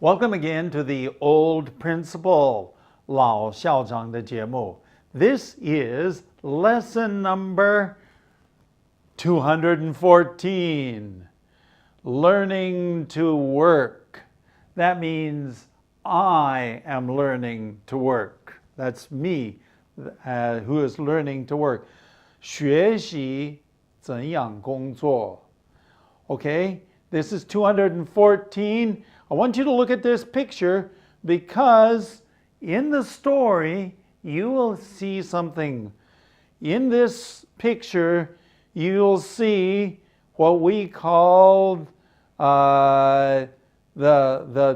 Welcome again to the Old Principal 老校长的节目. This is lesson number 214. Learning to work. That means I am learning to work. That's me who is learning to work. 学习怎样工作. Okay, this is 214. I want you to look at this picture because in the story you will see something. In this picture you'll see what we called the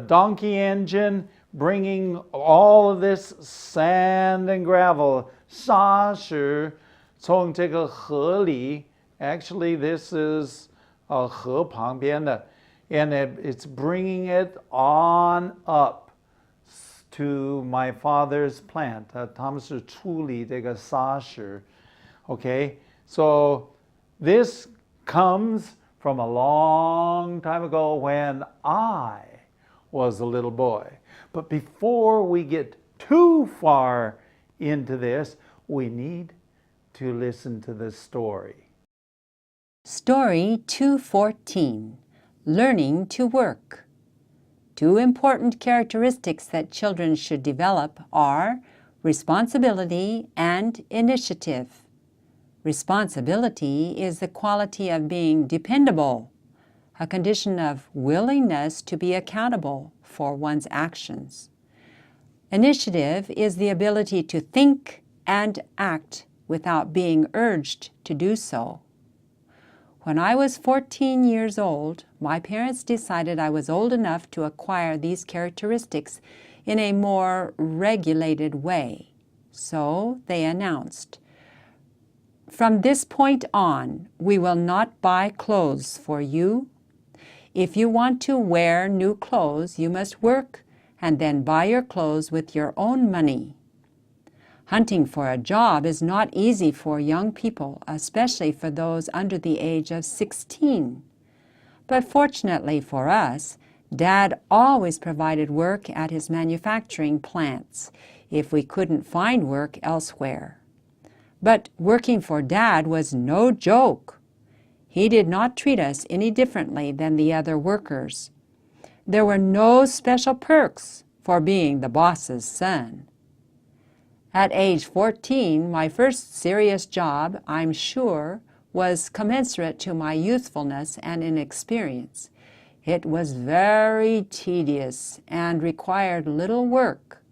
donkey engine bringing all of this sand and gravel. 沙石从这个河里 Actually, this is 河旁边的 and it's bringing it on up to my father's plant. 他们是处理这个沙石 Okay, so this comes from a long time ago when I was a little boy. But before we get too far into this, we need to listen to the story. Story 214, Learning to Work. Two important characteristics that children should develop are responsibility and initiative. Responsibility is the quality of being dependable, a condition of willingness to be accountable for one's actions. Initiative is the ability to think and act without being urged to do so. When I was 14 years old, my parents decided I was old enough to acquire these characteristics in a more regulated way. So they announced, "From this point on, we will not buy clothes for you. If you want to wear new clothes, you must work and then buy your clothes with your own money." Hunting for a job is not easy for young people, especially for those under the age of 16. But fortunately for us, Dad always provided work at his manufacturing plants if we couldn't find work elsewhere. But working for Dad was no joke. He did not treat us any differently than the other workers. There were no special perks for being the boss's son. At age 14, my first serious job, I'm sure, was commensurate to my youthfulness and inexperience. It was very tedious and required little work.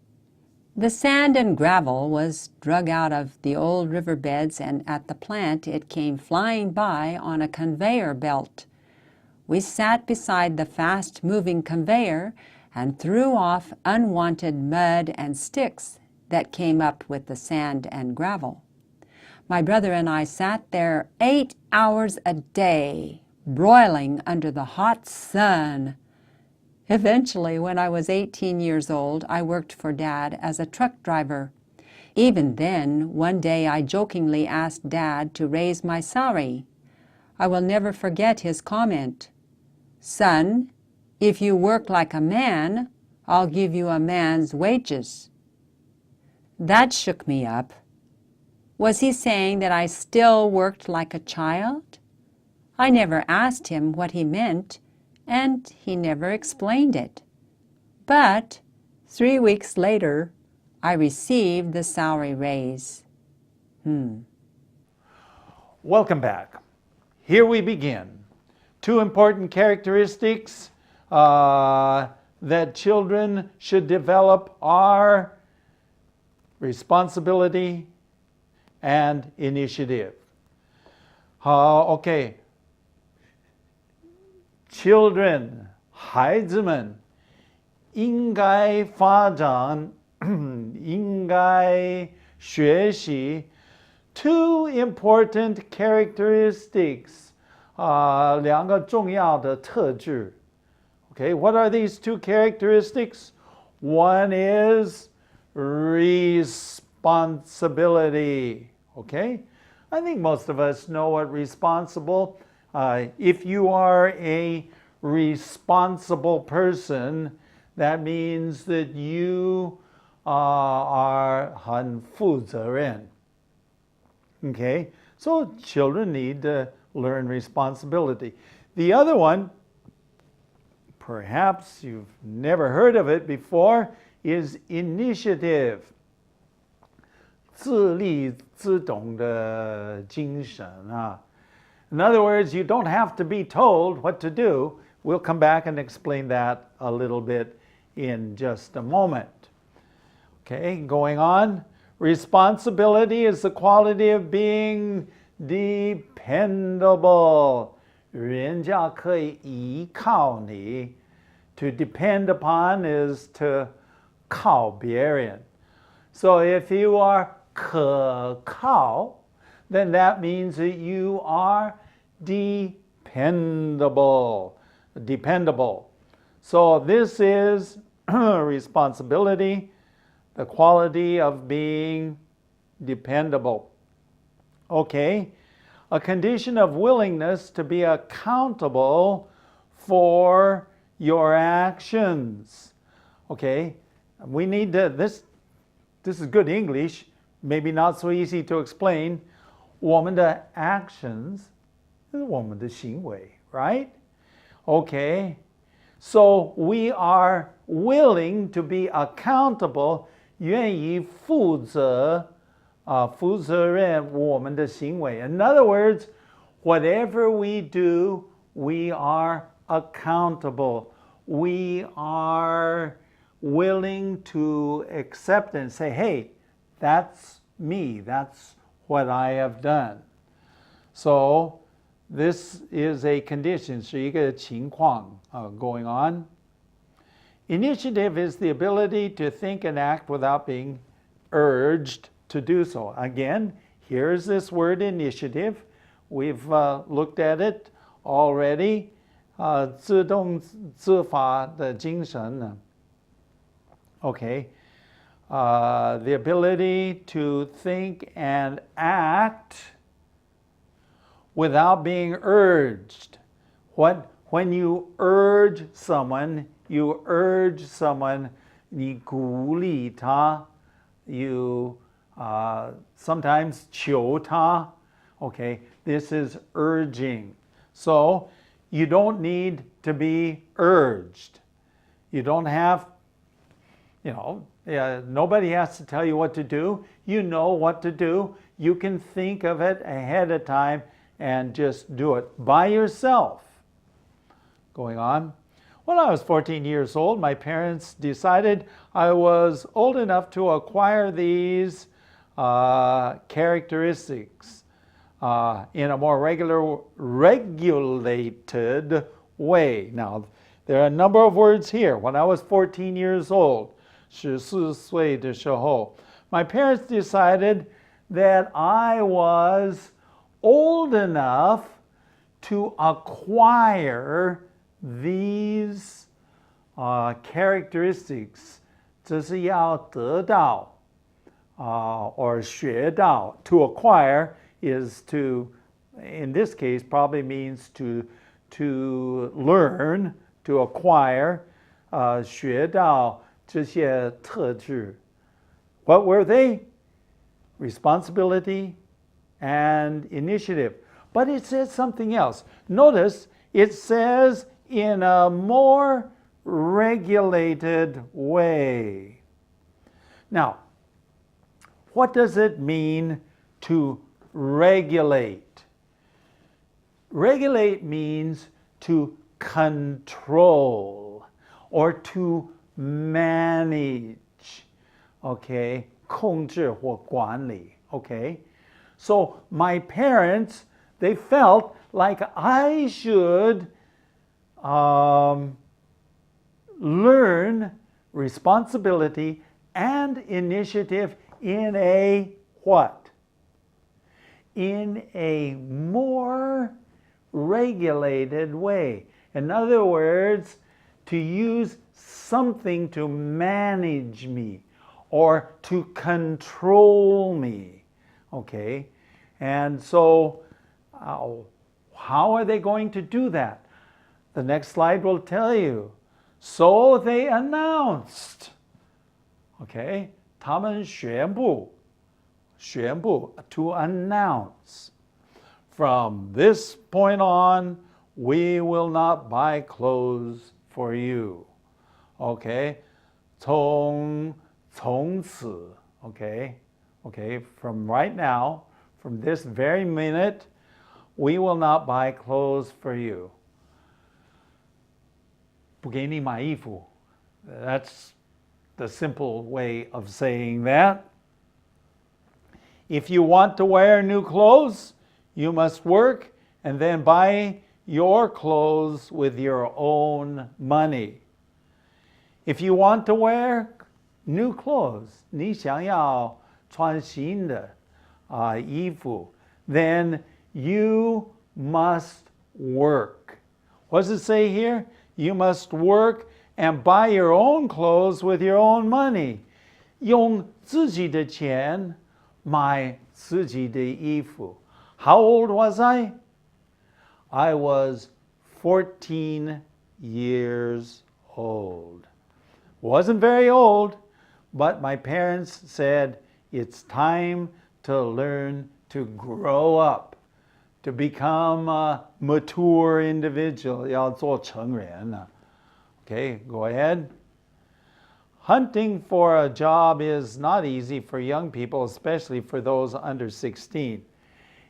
The sand and gravel was drug out of the old riverbeds, and at the plant it came flying by on a conveyor belt. We sat beside the fast-moving conveyor and threw off unwanted mud and sticks that came up with the sand and gravel. My brother and I sat there 8 hours a day, broiling under the hot sun. Eventually, when I was 18 years old, I worked for Dad as a truck driver. Even then, one day I jokingly asked Dad to raise my salary. I will never forget his comment, "Son, if you work like a man, I'll give you a man's wages." That shook me up. Was he saying that I still worked like a child? I never asked him what he meant, and he never explained it. But 3 weeks later, I received the salary raise. Welcome back. Here we begin. Two important characteristics that children should develop are responsibility and initiative. Okay. Children, 孩子们应该发展应该学习 two important characteristics 两个重要的特质 Okay, what are these two characteristics? One is responsibility. Okay, I think most of us know what responsible. If you are a responsible person, That means that you are 很负责任. Okay, so children need to learn responsibility. The other one, perhaps you've never heard of it before, is initiative. 自立自懂的精神啊. In other words, you don't have to be told what to do. We'll come back and explain that a little bit in just a moment. Okay, going on. Responsibility is the quality of being dependable. 人家可以依靠你. To depend upon is to 靠别人. So if you are 可靠, then that means that you are dependable. Dependable. So this is responsibility, the quality of being dependable. Okay, a condition of willingness to be accountable for your actions. Okay, we need to, this is good English, maybe not so easy to explain. 我们的 actions 是我们的行为, right? Okay, so we are willing to be accountable, 愿意负责任我们的行为. In other words, whatever we do, we are accountable. We are willing to accept and say, hey, that's me. That's what I have done. So this is a condition, 是一个情况 going on. Initiative is the ability to think and act without being urged to do so. Again, here's this word initiative. We've looked at it already. 自动自发的精神. Okay. The ability to think and act without being urged. When you urge someone, you 鼓励他, you sometimes 求他. Okay, this is urging. So you don't need to be urged. You don't have, nobody has to tell you what to do. You know what to do. You can think of it ahead of time and just do it by yourself. Going on. When I was 14 years old, my parents decided I was old enough to acquire these characteristics in a more regulated way. Now, there are a number of words here. When I was 14 years old, 14岁的时候, my parents decided that I was old enough to acquire these characteristics. 这是要得到 or 学到. To acquire is to, in this case, probably means to learn, to acquire, 学到这些特质. What were they? Responsibility and initiative. But it says something else. Notice it says in a more regulated way. Now, what does it mean to regulate? Regulate means to control or to manage. Okay? 控制或管理. Okay? So my parents, they felt like I should learn responsibility and initiative in a what? In a more regulated way. In other words, to use something to manage me or to control me. Okay? And so, how are they going to do that? The next slide will tell you. So they announced. Okay, 他们宣布 to announce. From this point on, we will not buy clothes for you. Okay, 从此 okay, from right now, from this very minute, we will not buy clothes for you. 不给你买衣服. That's the simple way of saying that. If you want to wear new clothes, you must work and then buy your clothes with your own money. If you want to wear new clothes, 你想要穿新的衣服, then you must work. What does it say here? You must work and buy your own clothes with your own money. 用自己的钱买自己的衣服. How old was I? I was 14 years old. Wasn't very old, but my parents said it's time to learn to grow up, to become a mature individual. 要做成人了. Okay, go ahead. Hunting for a job is not easy for young people, especially for those under 16.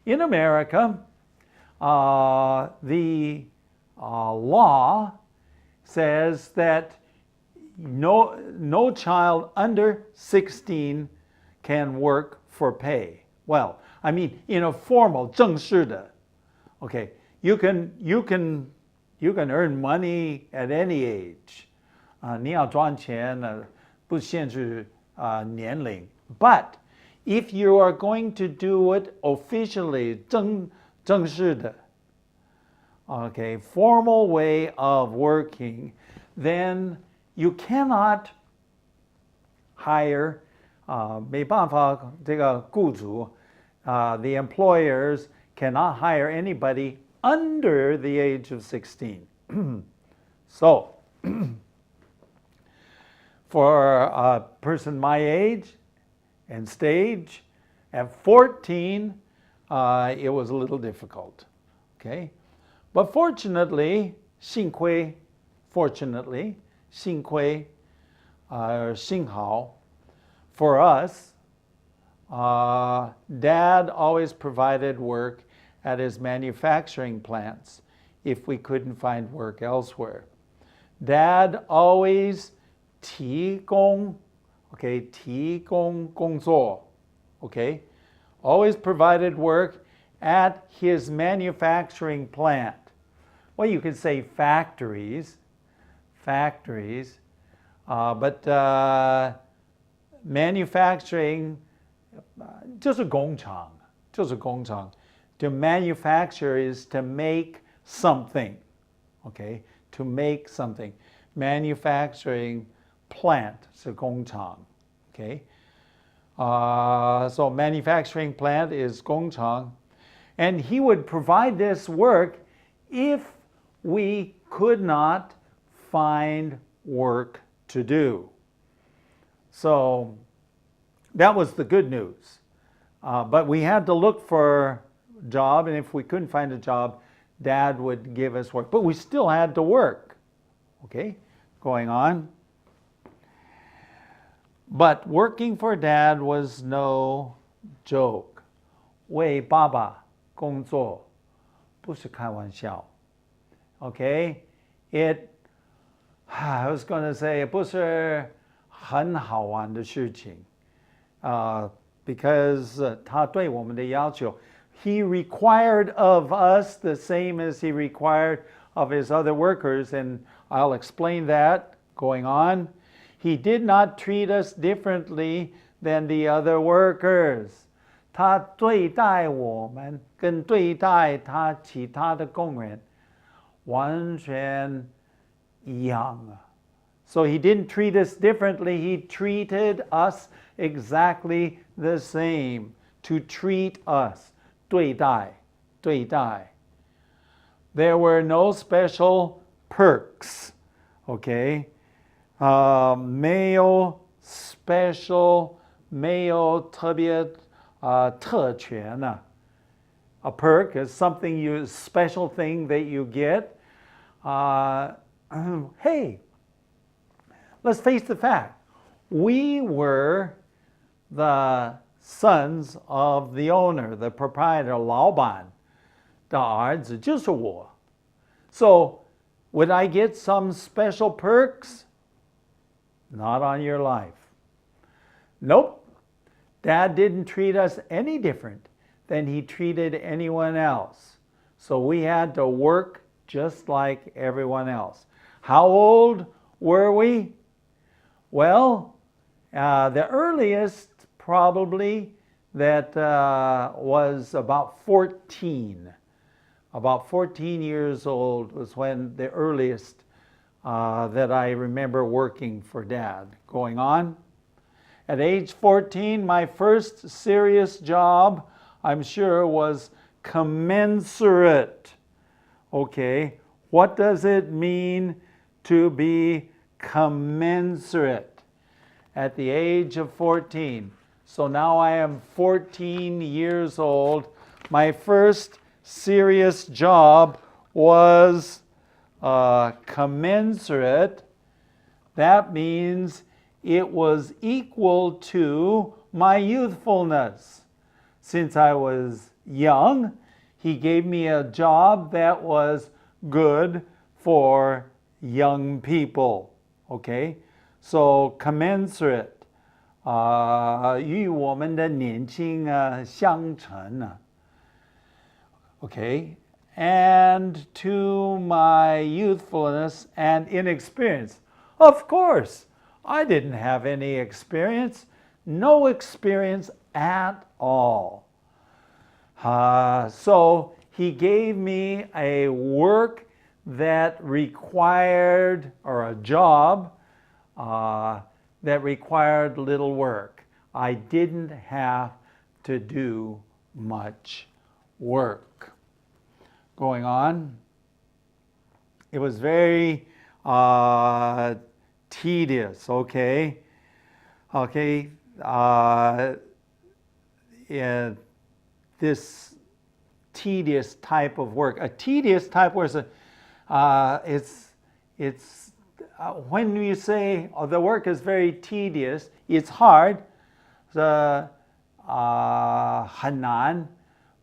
In America, the law says that no child under 16 can work for pay. Well, I mean, in a formal, 正式的. Okay, you can earn money at any age. 你要赚钱不限制年龄. But if you are going to do it officially, 正式的, okay, formal way of working, then you cannot hire, 没办法这个雇主, the employers cannot hire anybody under the age of 16. So, for a person my age and stage, at 14, it was a little difficult. Okay? But fortunately, 幸亏, 幸好, for us, Dad always provided work at his manufacturing plants if we couldn't find work elsewhere. Dad always 提供工作, okay? Always provided work at his manufacturing plant. Well, you could say factories, but manufacturing 就是工厂. To manufacture is to make something, okay? To make something. Manufacturing plant 是工厂, okay? So manufacturing plant is 工厂. And he would provide this work if we could not find work to do. So that was the good news. But we had to look for a job, and if we couldn't find a job, Dad would give us work. But we still had to work. Okay, going on. But working for Dad was no joke. 为爸爸工作不是开玩笑. Okay, I was going to say 不是很好玩的事情. Because 他对我们的要求, he required of us the same as he required of his other workers, and I'll explain that going on. He did not treat us differently than the other workers. 他对待我们跟对待他其他的工人完全一样. So he didn't treat us differently, he treated us exactly the same. To treat us, 对待. There were no special perks. Okay? 没有 special, 没有特别特权呢。A perk is something special thing that you get. Hey, let's face the fact. We were the sons of the owner, the proprietor, 老板的儿子就是我。So, would I get some special perks? Not on your life. Nope. Dad didn't treat us any different than he treated anyone else. So we had to work just like everyone else. How old were we? Well, the earliest probably that was about 14. About 14 years old was when the earliest that I remember working for Dad. Going on. At age 14, my first serious job, I'm sure, was commensurate. Okay, what does it mean to be commensurate? At the age of 14. So now I am 14 years old. My first serious job was commensurate. That means it was equal to my youthfulness. Since I was young, he gave me a job that was good for young people. Okay? So commensurate. 与我们的年轻相称啊。Okay? And to my youthfulness and inexperience. Of course, I didn't have any experience. No experience at all. So he gave me a work that required, or a job that required little work. I didn't have to do much work. Going on. It was very tedious, okay? Okay. Yeah, this tedious type of work. A tedious type of work is it's when you say the work is very tedious, it's hard, 很难,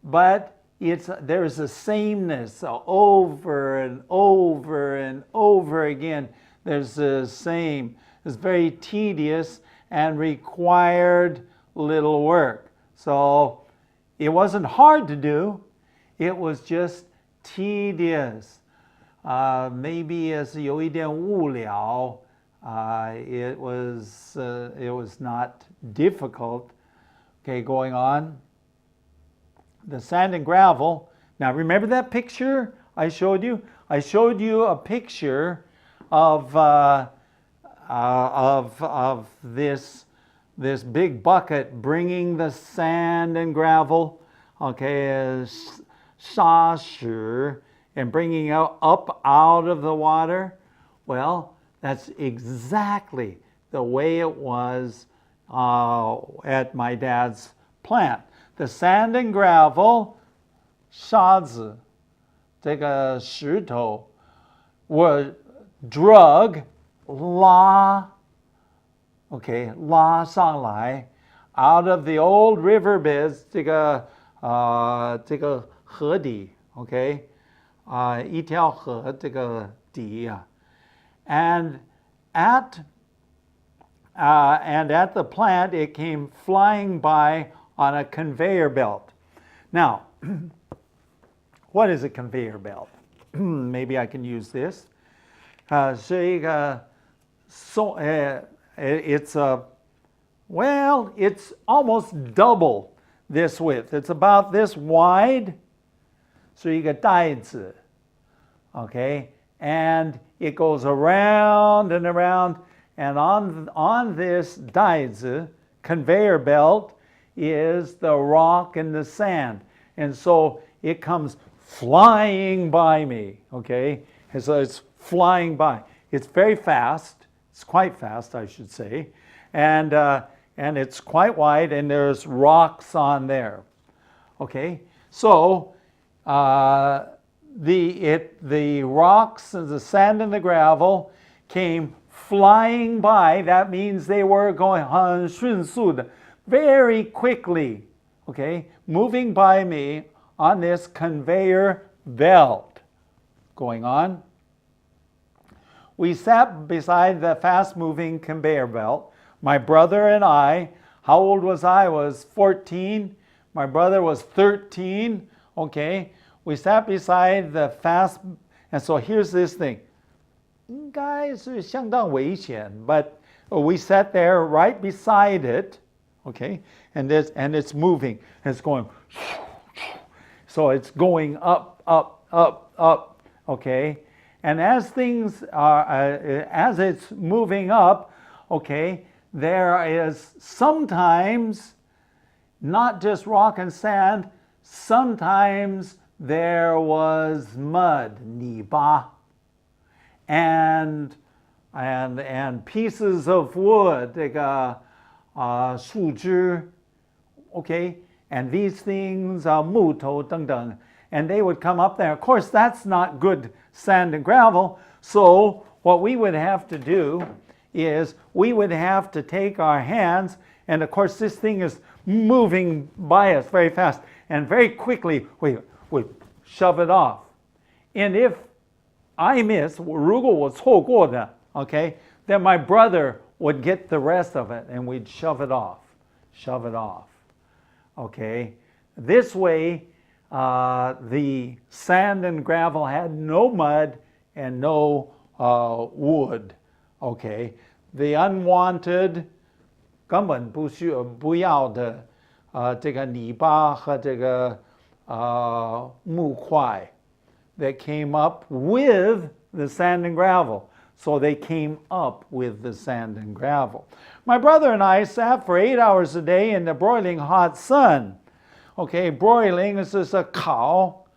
but there's a sameness over and over and over again. There's the same. It's very tedious and required little work. So it wasn't hard to do. It was just tedious. Maybe it's 有一点无聊. It was not difficult. Okay, going on. The sand and gravel. Now remember that picture I showed you? I showed you a picture of this big bucket bringing the sand and gravel. Okay, 沙石, and bringing it up out of the water. Well, that's exactly the way it was at my dad's plant. The sand and gravel, 沙子, 这个石头, were drug, 拉 上来 out of the old riverbeds, 这个河底, okay? 一条河这个底啊. And at the plant, it came flying by on a conveyor belt. Now, what is a conveyor belt? Maybe I can use this. It's almost double this width. It's about this wide. 是一个袋子, okay? And it goes around and around, and on this 袋子, conveyor belt, is the rock and the sand. And so it comes flying by me, okay? And so it's flying by. It's very fast. It's quite fast, I should say. And it's quite wide, and there's rocks on there. Okay, so the rocks and the sand and the gravel came flying by. That means they were going 很迅速的, very quickly, okay, moving by me on this conveyor belt. Going on. We sat beside the fast-moving conveyor belt. My brother and I, how old was I? I was 14. My brother was 13. Okay, we sat beside the fast, and so here's this thing. 应该是相当危险, but we sat there right beside it. Okay, and it's moving. It's going. So it's going up, up, up, up. Okay, and as things are, as it's moving up, okay, there is sometimes not just rock and sand. Sometimes there was mud, 泥巴, and pieces of wood, 这个树枝, okay, and these things, 木头等等, and they would come up there. Of course, that's not good sand and gravel. So what we would have to do is we would have to take our hands, and of course this thing is moving by us very fast, and very quickly we shove it off. And if I miss, 如果我错过的, okay, then my brother would get the rest of it, and we'd shove it off. Okay, this way the sand and gravel had no mud and no wood. Okay, the unwanted 根本不要的这个泥巴和这个木块 that came up with the sand and gravel. So they came up with the sand and gravel. My brother and I sat for 8 hours a day in the broiling hot sun. Okay, broiling is just a 烤，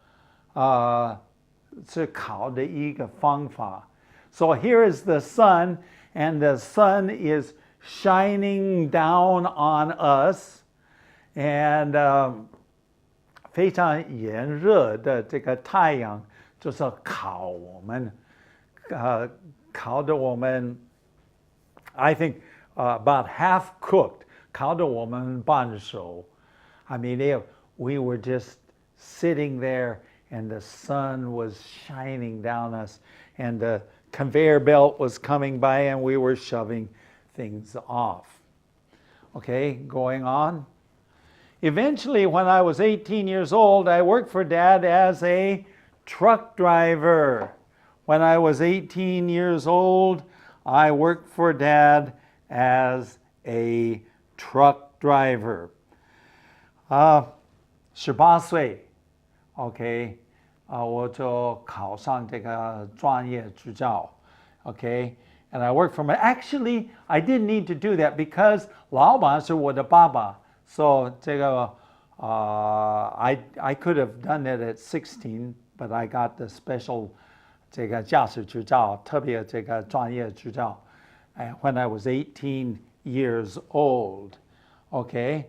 是烤的一个方法. So here is the sun, and the sun is shining down on us, and 非常炎热的这个太阳就是烤我们，烤得我们 I think about half cooked, 烤得我们半熟. I mean, we were just sitting there, and the sun was shining down us, and the conveyor belt was coming by, and we were shoving things off. Okay, going on. Eventually, when I was 18 years old, I worked for Dad as a truck driver. When I was 18 years old, I worked for Dad as a truck driver. 18岁 ，OK， 我就考上这个专业执照 ，OK。And I worked for actually, I didn't need to do that because 老板是我的爸爸 So 这个I could have done it at 16, but I got the special 这个驾驶执照，特别这个专业执照 when I was 18 years old. Okay,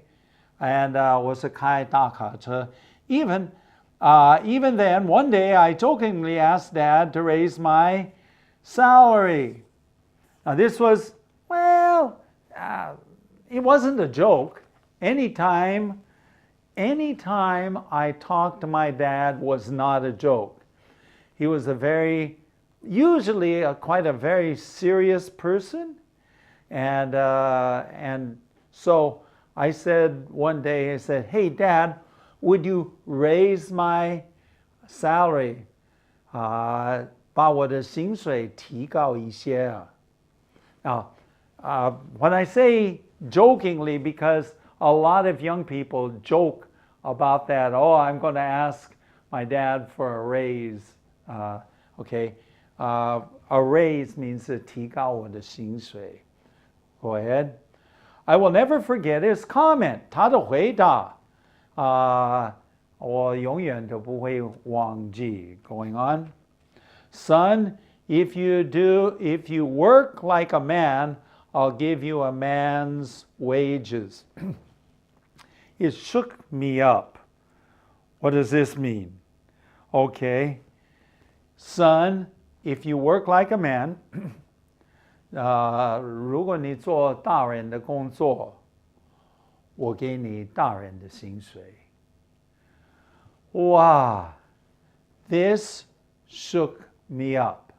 and 我是开大卡车 Even then, one day I jokingly asked Dad to raise my salary. Now this was, well, it wasn't a joke. Anytime I talked to my dad was not a joke. He was usually quite a very serious person. And so I said one day, I said, hey, Dad, would you raise my salary? 把我的薪水提高一些 Now, when I say jokingly, because a lot of young people joke about that, oh, I'm going to ask my dad for a raise. Okay, a raise means 提高我的薪水 Go ahead. I will never forget his comment. 他的回答我永远都不会忘记 Going on. Son, if you work like a man, I'll give you a man's wages. It shook me up. What does this mean? Okay, son, if you work like a man, 如果你做大人的工作，我给你大人的薪水。Wow, this shook me up.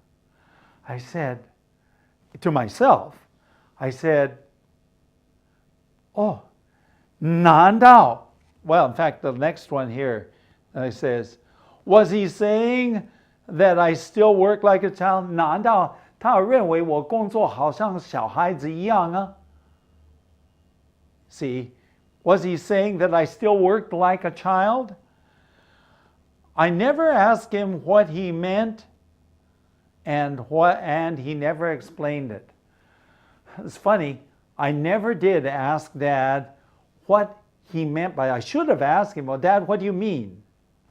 I said to myself, I said, oh, 难道? Well, in fact, the next one here says, was he saying that I still work like a child? 难道他认为我工作好像小孩子一样啊? See, was he saying that I still worked like a child? I never asked him what he meant, and he never explained it. It's funny, I never did ask Dad what he meant by, I should have asked him, well, Dad, what do you mean?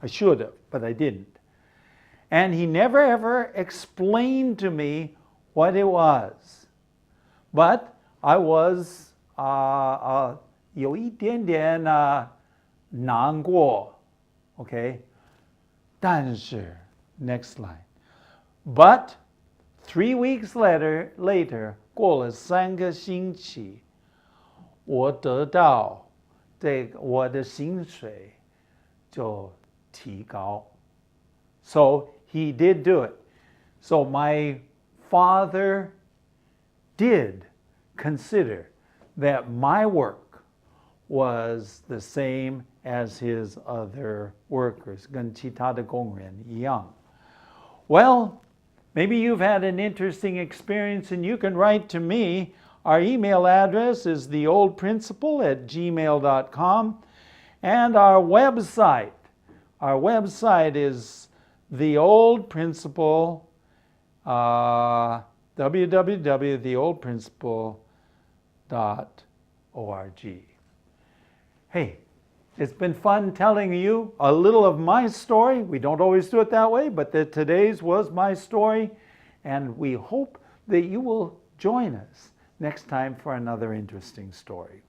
I should have, but I didn't. And he never ever explained to me what it was. But I was 有一点点难过, okay? 但是 next line. But 3 weeks later, 过了3个星期，我得到我的薪水就提高。So he did do it. So my father did consider that my work was the same as his other workers, 跟其他的工人一样。Well, maybe you've had an interesting experience and you can write to me. Our email address is theoldprincipal@gmail.com, and our website is theoldprincipal, www.theoldprincipal.org. Hey, it's been fun telling you a little of my story. We don't always do it that way, but today's was my story, and we hope that you will join us next time for another interesting story.